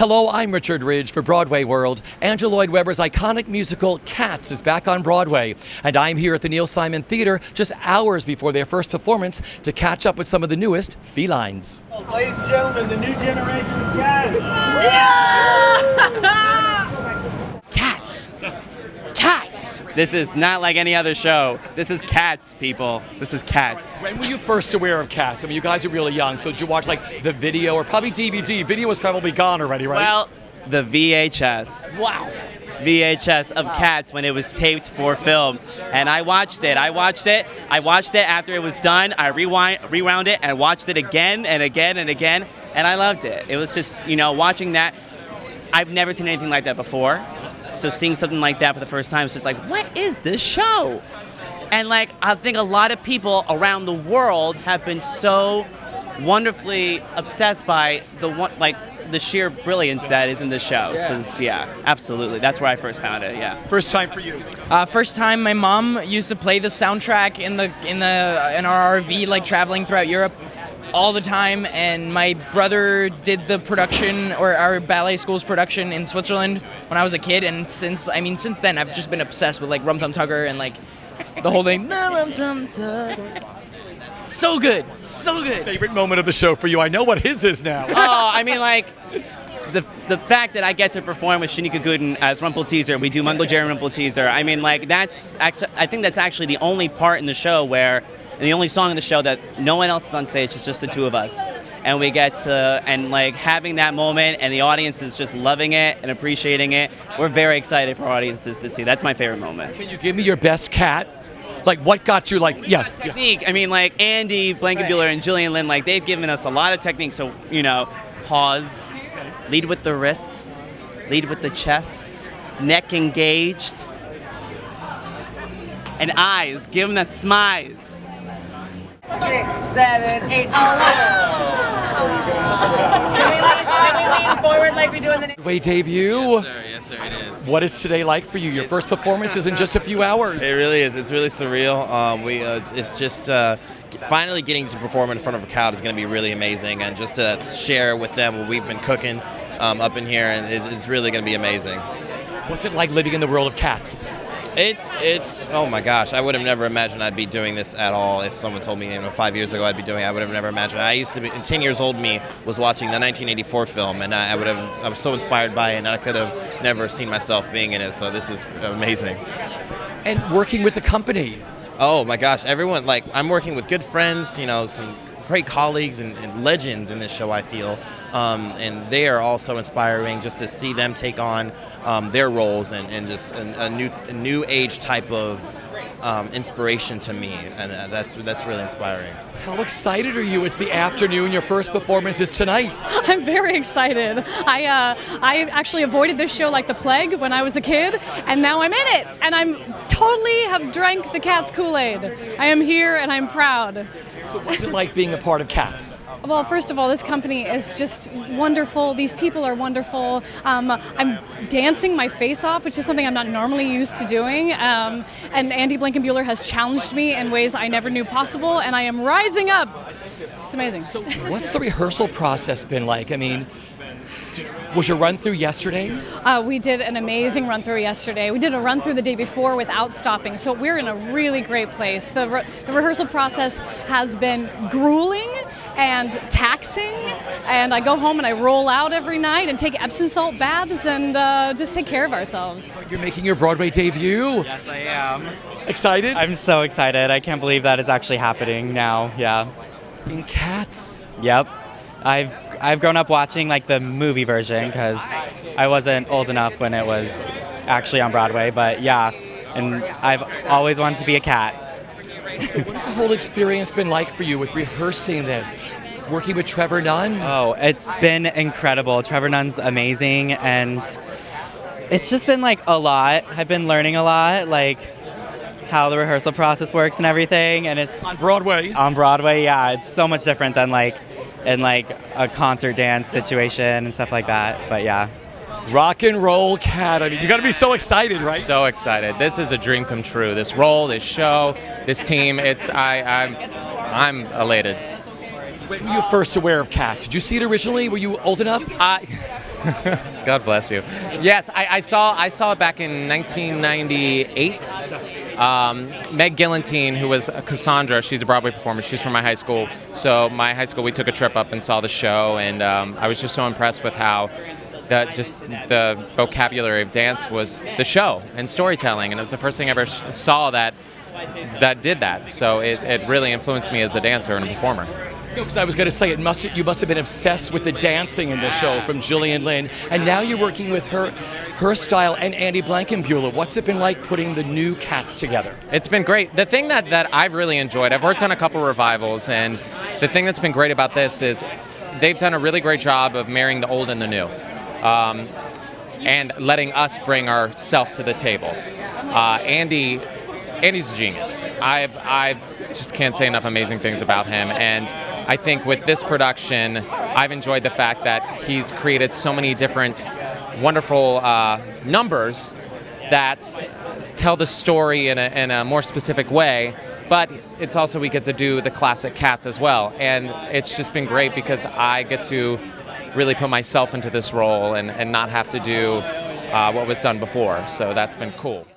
Hello, I'm Richard Ridge for Broadway World. Andrew Lloyd Webber's iconic musical Cats is back on Broadway, and I'm here at the Neil Simon Theater just hours before their first performance to catch up with some of the newest felines. Ladies and gentlemen, the new generation of cats. Cats! Cats! This is not like any other show. This is Cats, people. This is Cats. When were you first aware of Cats? I mean, you guys are really young, so did you watch like the video or probably DVD? Video was probably gone already, right? Well, the VHS. Wow. VHS of Cats when it was taped for film. And I watched it after it was done. I rewound it and watched it again and again and again. And I loved it. It was just, watching that. I've never seen anything like that before. So seeing something like that for the first time, it's just like, what is this show? And I think a lot of people around the world have been so wonderfully obsessed by the sheer brilliance that is in the show. Yeah. So absolutely. That's where I first found it. Yeah. First time for you? First time, my mom used to play the soundtrack in our RV, traveling throughout Europe all the time, and my brother did the production, or our ballet school's production, in Switzerland when I was a kid, and since then I've just been obsessed with Rum Tum Tugger and the whole thing. Rum Tum Tugger. So good, so good. Favorite moment of the show for you? I know what his is now. The fact that I get to perform with Shanika Gooden as Rumpelteazer, we do Mungo Jerry Rumpelteazer. I think that's actually the only part in the show and the only song in the show that no one else is on stage, it's just the two of us. And we get to, having that moment, and the audience is just loving it and appreciating it. We're very excited for audiences to see. That's my favorite moment. Can you give me your best cat? What got you, Technique. Andy Blankenbuehler and Jillian Lynn, they've given us a lot of technique. So, pause, lead with the wrists, lead with the chest, neck engaged, and eyes, give them that smize. 6, 7, 8. Can we lean forward like we do in the Broadway debut. Yes, sir, it is. What is today like for you? Your first performance is in just a few hours. It really is. It's really surreal. It's just finally getting to perform in front of a crowd is going to be really amazing, and just to share with them what we've been cooking up in here, and it's really going to be amazing. What's it like living in the world of Cats? It's oh my gosh, I would have never imagined I'd be doing this at all. If someone told me 5 years ago I'd be doing it, I would have never imagined. I used to be, 10 years old me was watching the 1984 film, and I was so inspired by it, and I could have never seen myself being in it, so this is amazing. And working with the company. Oh my gosh, everyone, I'm working with good friends, some great colleagues and legends in this show, I feel. And they are all so inspiring just to see them take on their roles and just a new age type of inspiration to me, and that's really inspiring. How excited are you? It's the afternoon. Your first performance is tonight. I'm very excited. I actually avoided this show like the plague when I was a kid, and now I'm in it, and I'm totally have drank the Cats Kool-Aid. I am here, and I'm proud. So what's it like being a part of Cats? Well, first of all, this company is just wonderful. These people are wonderful. I'm dancing my face off, which is something I'm not normally used to doing. And Andy Blankenbuehler has challenged me in ways I never knew possible, and I am rising up. It's amazing. So what's the rehearsal process been like? Was your run-through yesterday? We did an amazing run-through yesterday. We did a run-through the day before without stopping, so we're in a really great place. The rehearsal process has been grueling and taxing, and I go home and I roll out every night and take Epsom salt baths and just take care of ourselves. You're making your Broadway debut? Yes, I am. Excited? I'm so excited. I can't believe that it's actually happening now. Yeah. In Cats? Yep. I've grown up watching the movie version because I wasn't old enough when it was actually on Broadway, but yeah, and I've always wanted to be a cat. So what has the whole experience been like for you with rehearsing this? Working with Trevor Nunn? Oh, it's been incredible. Trevor Nunn's amazing, and it's just been a lot. I've been learning a lot, how the rehearsal process works and everything, and it's on Broadway. On Broadway, yeah, it's so much different than in a concert dance situation and stuff like that. But yeah. Rock and roll Cat. You got to be so excited, right? So excited. This is a dream come true. This role, this show, this team. I'm elated. When were you first aware of Cats? Did you see it originally? Were you old enough? God bless you. Yes, I saw it back in 1998. Meg Gillantine, who was Cassandra, she's a Broadway performer. She's from my high school. So my high school, we took a trip up and saw the show, and I was just so impressed with how the vocabulary of dance was the show and storytelling, and it was the first thing I ever saw that did that. So it really influenced me as a dancer and a performer. Because I was going to say, you must have been obsessed with the dancing in the show from Gillian Lynn, and now you're working with her style and Andy Blankenbuehler. What's it been like putting the new Cats together? It's been great. The thing that I've really enjoyed, I've worked on a couple revivals, and the thing that's been great about this is they've done a really great job of marrying the old and the new, and letting us bring ourselves to the table. Andy's a genius. I just can't say enough amazing things about him, and I think with this production, I've enjoyed the fact that he's created so many different wonderful numbers that tell the story in a more specific way, but it's also we get to do the classic Cats as well, and it's just been great because I get to really put myself into this role and not have to do what was done before, so that's been cool.